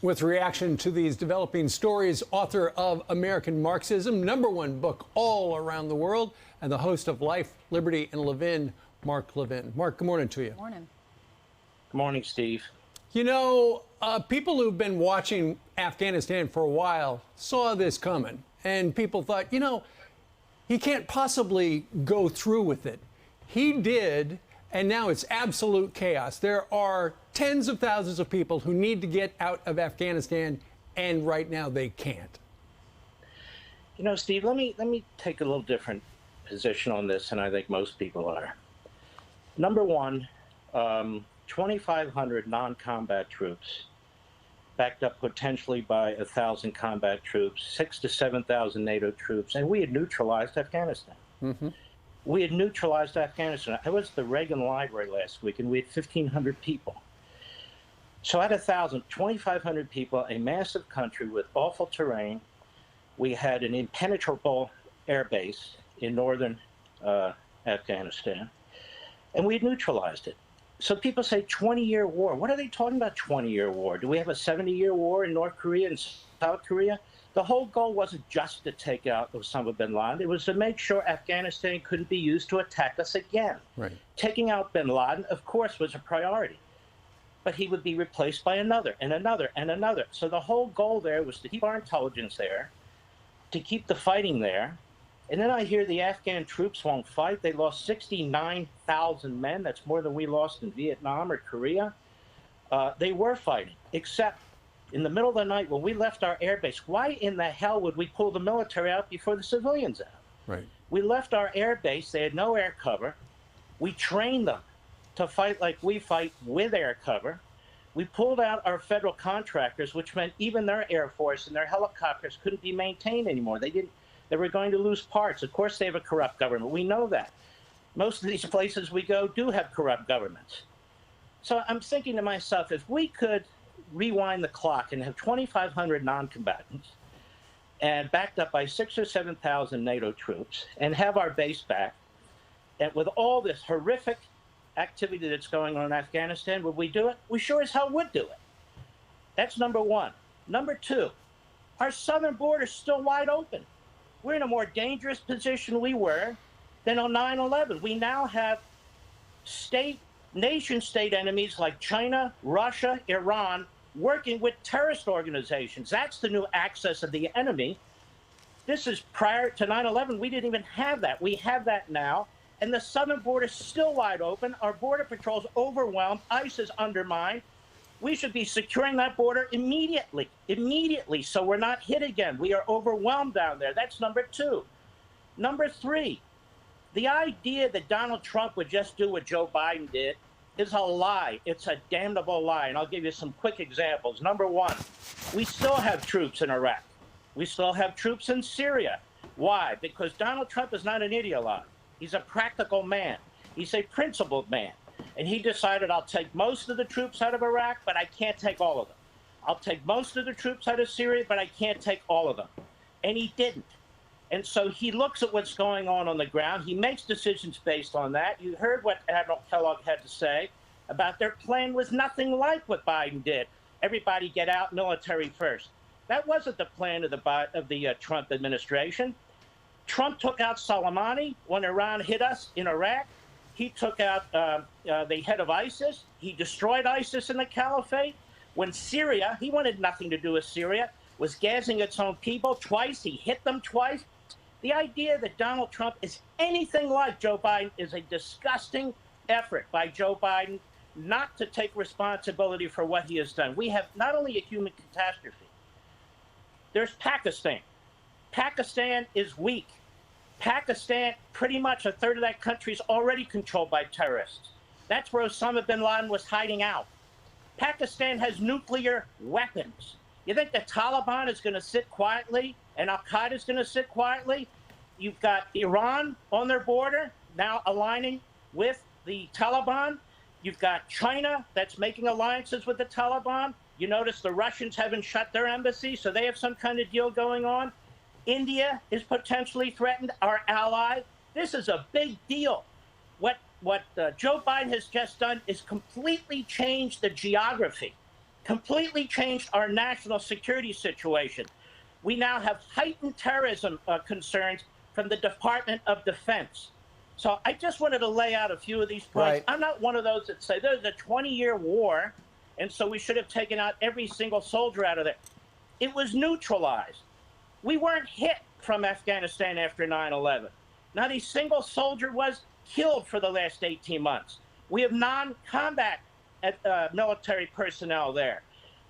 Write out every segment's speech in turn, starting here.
With reaction to these developing stories, author of American Marxism, #1 book all around the world, and the host of Life, Liberty, and Levin, Mark Levin. Mark, good morning to you. Good morning. Good morning, Steve. You know, people who've been watching Afghanistan for a while saw this coming, and people thought, you know, he can't possibly go through with it. He did, and now it's absolute chaos. There are tens of thousands of people who need to get out of Afghanistan, and right now they can't. You know, Steve, let me take a little different position on this than I think most people are. Number one, 2,500 non-combat troops, backed up potentially by 1,000 combat troops, 6,000 to 7,000 NATO troops, and we had neutralized Afghanistan. Mm-hmm. We had neutralized Afghanistan. I was at the Reagan Library last week, and we had 1,500 people. So at 1,000, 2,500 people, a massive country with awful terrain. We had an impenetrable air base in northern Afghanistan, and we had neutralized it. So people say 20-year war. What are they talking about, 20-year war? Do we have a 70-year war in North Korea and South Korea? The whole goal wasn't just to take out Osama bin Laden. It was to make sure Afghanistan couldn't be used to attack us again. Right. Taking out bin Laden, of course, was a priority. But he would be replaced by another and another and another. So the whole goal there was to keep our intelligence there, to keep the fighting there. And then I hear the Afghan troops won't fight. They lost 69,000 men. That's more than we lost in Vietnam or Korea. They were fighting, except in the middle of the night when we left our airbase. Why in the hell would we pull the military out before the civilians out? Right. We left our airbase. They had no air cover. We trained them to fight like we fight with air cover. We pulled out our federal contractors, which meant even their Air Force and their helicopters couldn't be maintained anymore. They were going to lose parts. Of course, they have a corrupt government. We know that. Most of these places we go do have corrupt governments. So I'm thinking to myself, if we could rewind the clock and have 2,500 non-combatants and backed up by 6,000 or 7,000 NATO troops and have our base back, and with all this horrific activity that's going on in Afghanistan, would we do it? We sure as hell would do it. That's number one. Number two, our southern border is still wide open. We're in a more dangerous position we were than on 9/11. We now have nation-state enemies like China, Russia, Iran, working with terrorist organizations. That's the new axis of the enemy. This is prior to 9/11. We didn't even have that. We have that now. And the southern border is still wide open. Our border patrol is overwhelmed. ICE is undermined. We should be securing that border immediately, so we're not hit again. We are overwhelmed down there. That's number two. Number three, the idea that Donald Trump would just do what Joe Biden did is a lie. It's a damnable lie, and I'll give you some quick examples. Number one, we still have troops in Iraq. We still have troops in Syria. Why? Because Donald Trump is not an ideologue. He's a practical man. He's a principled man. And he decided, I'll take most of the troops out of Iraq, but I can't take all of them. I'll take most of the troops out of Syria, but I can't take all of them. And he didn't. And so he looks at what's going on the ground. He makes decisions based on that. You heard what Admiral Kellogg had to say about their plan was nothing like what Biden did. Everybody get out, military first. That wasn't the plan of the Trump administration. Trump took out Soleimani when Iran hit us in Iraq. He took out the head of ISIS. He destroyed ISIS in the caliphate. When Syria, he wanted nothing to do with Syria, was gassing its own people twice. He hit them twice. The idea that Donald Trump is anything like Joe Biden is a disgusting effort by Joe Biden not to take responsibility for what he has done. We have not only a human catastrophe, there's Pakistan. Pakistan is weak. Pakistan, pretty much a third of that country is already controlled by terrorists. That's where Osama bin Laden was hiding out. Pakistan has nuclear weapons. You think the Taliban is going to sit quietly and Al-Qaeda is going to sit quietly? You've got Iran on their border now aligning with the Taliban. You've got China that's making alliances with the Taliban. You notice the Russians haven't shut their embassy, so they have some kind of deal going on. India is potentially threatened, our ally. This is a big deal. What Joe Biden has just done is completely change the geography, completely changed our national security situation. We now have heightened terrorism concerns from the Department of Defense. So I just wanted to lay out a few of these points. Right. I'm not one of those that say there's a 20-year war, and so we should have taken out every single soldier out of there. It was neutralized. We weren't hit from Afghanistan after 9/11. Not a single soldier was killed for the last 18 months. We have non-combat military personnel there.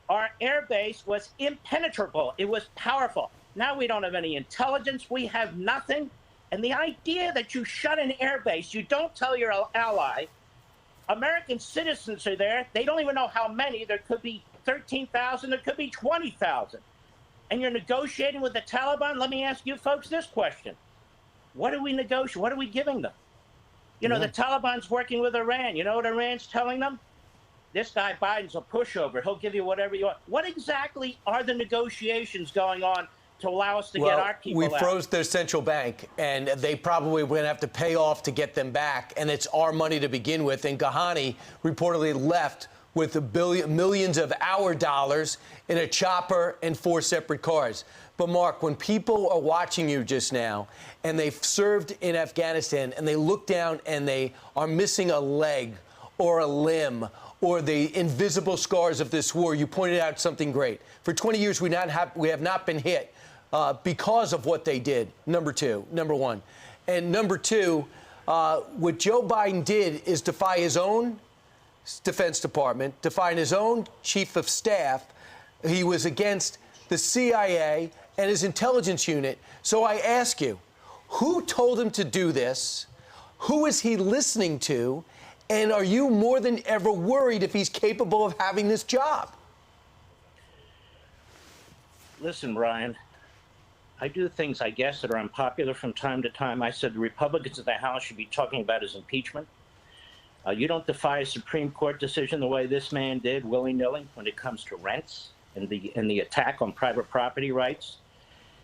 Our air base was impenetrable. It was powerful. Now we don't have any intelligence. We have nothing. And the idea that you shut an air base, you don't tell your ally, American citizens are there. They don't even know how many. There could be 13,000. There could be 20,000. And you're negotiating with the Taliban? Let me ask you folks this question. What are we negotiating? What are we giving them? You know, the Taliban's working with Iran. You know what Iran's telling them? This guy Biden's a pushover. He'll give you whatever you want. What exactly are the negotiations going on to allow us to get our people out? We froze their central bank, and they probably were going to have to pay off to get them back, and it's our money to begin with. And Ghani reportedly left with millions of our dollars in a chopper and 4 separate cars. But, Mark, when people are watching you just now and they've served in Afghanistan and they look down and they are missing a leg or a limb or the invisible scars of this war, you pointed out something great. For 20 years, we have not been hit because of what they did, number one. And number two, what Joe Biden did is defy his own Defense Department, defying his own chief of staff. He was against the CIA and his intelligence unit. So I ask you, who told him to do this? Who is he listening to? And are you more than ever worried if he's capable of having this job? Listen, Brian, I do things, I guess, that are unpopular from time to time. I said the Republicans in the House should be talking about his impeachment. You don't defy a Supreme Court decision the way this man did, willy-nilly, when it comes to rents and the attack on private property rights.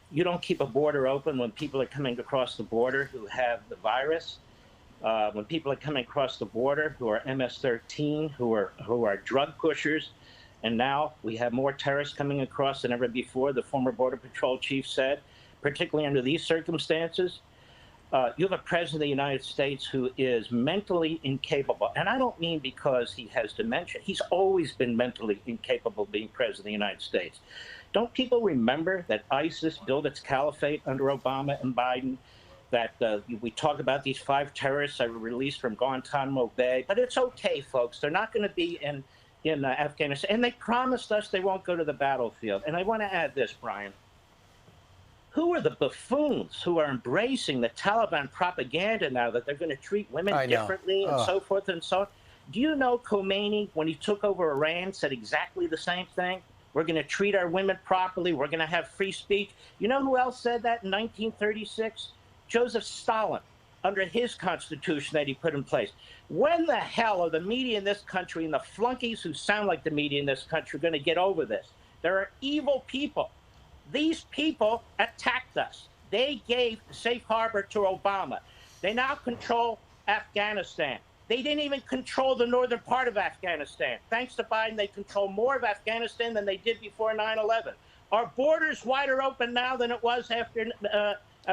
You don't keep a border open when people are coming across the border who have the virus. When people are coming across the border who are MS-13, who are drug pushers. And now we have more terrorists coming across than ever before, the former Border Patrol chief said, particularly under these circumstances. You have a president of the United States who is mentally incapable. And I don't mean because he has dementia. He's always been mentally incapable of being president of the United States. Don't people remember that ISIS built its caliphate under Obama and Biden? That we talk about these 5 terrorists that were released from Guantanamo Bay. But it's okay, folks. They're not going to be in Afghanistan. And they promised us they won't go to the battlefield. And I want to add this, Brian. Who are the buffoons who are embracing the Taliban propaganda now that they're going to treat women differently and so forth and so on? Do you know Khomeini, when he took over Iran, said exactly the same thing? We're going to treat our women properly. We're going to have free speech. You know who else said that in 1936? Joseph Stalin, under his constitution that he put in place. When the hell are the media in this country and the flunkies who sound like the media in this country going to get over this? There are evil people. These people attacked us. They gave safe harbor to Obama. They now control Afghanistan. They didn't even control the northern part of Afghanistan. Thanks to Biden, they control more of Afghanistan than they did before 9/11. Our border's wider open now than it was after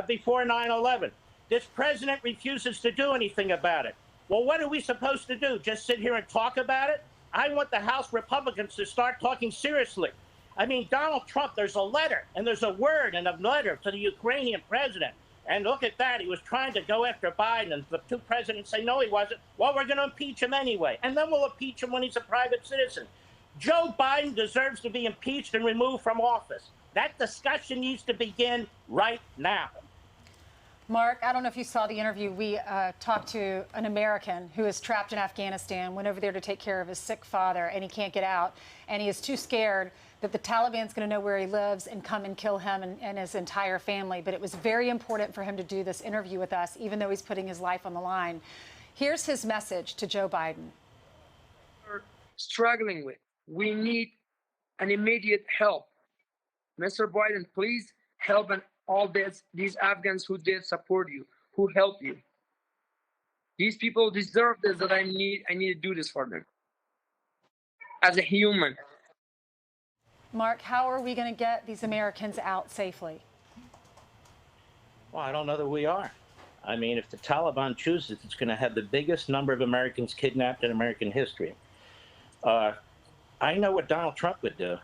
before 9/11. This president refuses to do anything about it. Well, what are we supposed to do? Just sit here and talk about it? I want the House Republicans to start talking seriously. I mean, Donald Trump, there's a letter and there's a word and a letter to the Ukrainian president. And look at that. He was trying to go after Biden, and the 2 presidents say, no, he wasn't. Well, we're going to impeach him anyway. And then we'll impeach him when he's a private citizen. Joe Biden deserves to be impeached and removed from office. That discussion needs to begin right now. Mark, I don't know if you saw the interview. We talked to an American who is trapped in Afghanistan, went over there to take care of his sick father, and he can't get out. And he is too scared that the Taliban's going to know where he lives and come and kill him and his entire family. But it was very important for him to do this interview with us, even though he's putting his life on the line. Here's his message to Joe Biden. We're struggling with. We need an immediate help. Mr. Biden, please help all these Afghans who did support you, who helped you. These people deserve this, that I need to do this for them. As a human. Mark, how are we going to get these Americans out safely? Well, I don't know that we are. I mean, if the Taliban chooses, it's going to have the biggest number of Americans kidnapped in American history. I know what Donald Trump would do.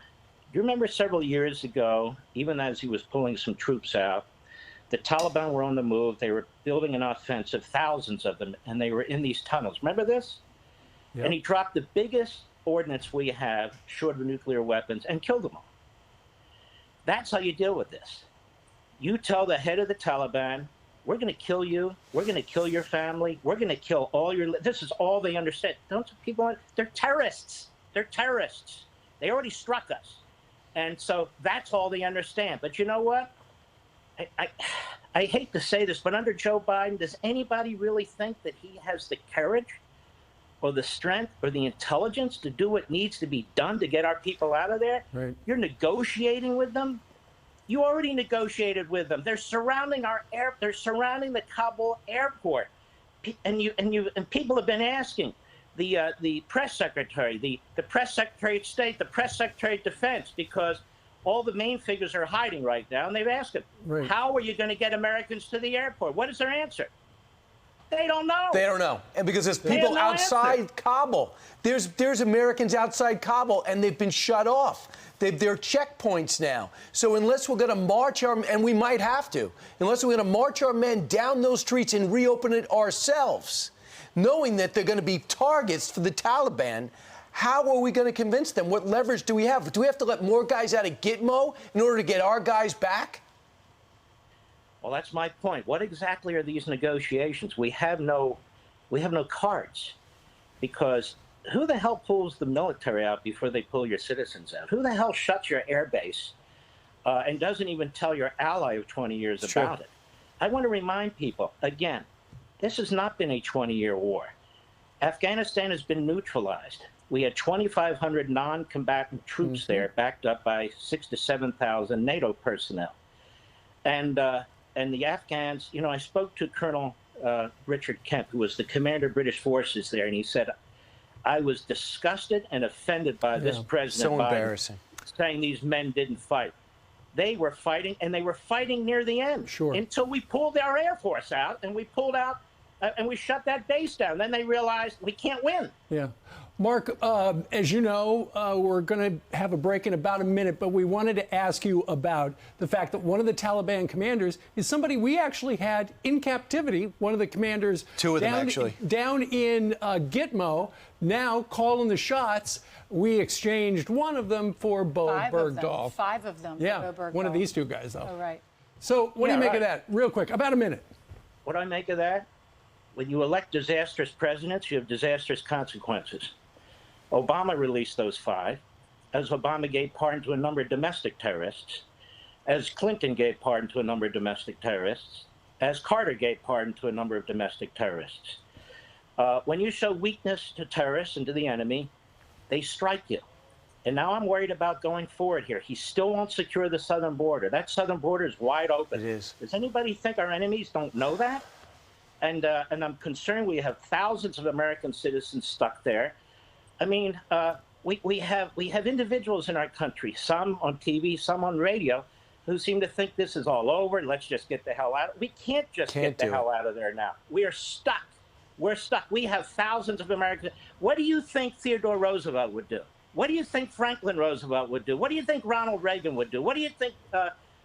You remember several years ago, even as he was pulling some troops out, the Taliban were on the move. They were building an offensive, thousands of them, and they were in these tunnels. Remember this? Yep. And he dropped the biggest ordnance we have, short of nuclear weapons, and killed them all. That's how you deal with this. You tell the head of the Taliban, we're going to kill you. We're going to kill your family. We're going to kill all your... This is all they understand. Don't people... They're terrorists. They're terrorists. They already struck us. And so that's all they understand. But you know what? I hate to say this, but under Joe Biden, does anybody really think that he has the courage or the strength or the intelligence to do what needs to be done to get our people out of there? Right. You're negotiating with them. You already negotiated with them. They're surrounding they're surrounding the Kabul airport. And people have been asking the press secretary, the press secretary of state, the press secretary of defense, because all the main figures are hiding right now, and they've asked him, right, how are you going to get Americans to the airport? What is their answer? They don't know. They don't know. And because there's people outside Kabul. There's Americans outside Kabul, and they've been shut off. They're checkpoints now. So unless we're going to march and we might have to, unless we're going to march our men down those streets and reopen it ourselves, knowing that they're going to be targets for the Taliban, how are we going to convince them? What leverage do we have? Do we have to let more guys out of Gitmo in order to get our guys back? Well, that's my point. What exactly are these negotiations? We have no cards, because who the hell pulls the military out before they pull your citizens out? Who the hell shuts your air base and doesn't even tell your ally of 20 years about it? I want to remind people, again, this has not been a 20-year war. Afghanistan has been neutralized. We had 2,500 non-combatant troops there, backed up by 6,000 to 7,000 NATO personnel. And the Afghans, you know, I spoke to Colonel Richard Kemp, who was the commander of British forces there, and he said, I was disgusted and offended by this President Biden saying these men didn't fight. They were fighting, and they were fighting near the end, until we pulled our Air Force out, and we pulled out, and we shut that base down. Then they realized we can't win. Yeah. Mark, as you know, we're going to have a break in about a minute, but we wanted to ask you about the fact that one of the Taliban commanders is somebody we actually had in captivity, one of the commanders down in Gitmo, now calling the shots. We exchanged one of them for Bo Bergdahl. Five of them yeah, for Bo Bergdahl. One of these two guys, though. Oh, right. So what do you make of that? Real quick, about a minute. What do I make of that? When you elect disastrous presidents, you have disastrous consequences. Obama released those five, as Obama gave pardon to a number of domestic terrorists, as Clinton gave pardon to a number of domestic terrorists, as Carter gave pardon to a number of domestic terrorists. When you show weakness to terrorists and to the enemy, they strike you. And now I'm worried about going forward here. He still won't secure the southern border. That southern border is wide open. It is. Does anybody think our enemies don't know that? And I'm concerned we have thousands of American citizens stuck there. I mean, we have individuals in our country, some on TV, some on radio, who seem to think this is all over. Let's just get the hell out. We can't just get the hell out of there now. We are stuck. We're stuck. We have thousands of Americans. What do you think Theodore Roosevelt would do? What do you think Franklin Roosevelt would do? What do you think Ronald Reagan would do? What do you think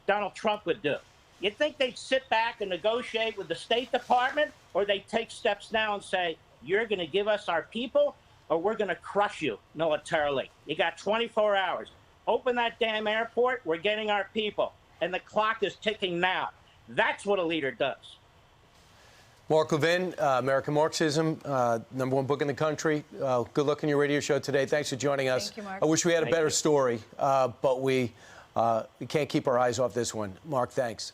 Donald Trump would do? You think they'd sit back and negotiate with the State Department, or they'd take steps now and say, you're going to give us our people, or we're going to crush you militarily? You got 24 hours. Open that damn airport. We're getting our people. And the clock is ticking now. That's what a leader does. Mark Levin, American Marxism, #1 book in the country. Good luck on your radio show today. Thanks for joining us. Thank you, Mark. I wish we had a better story, but we can't keep our eyes off this one. Mark, thanks.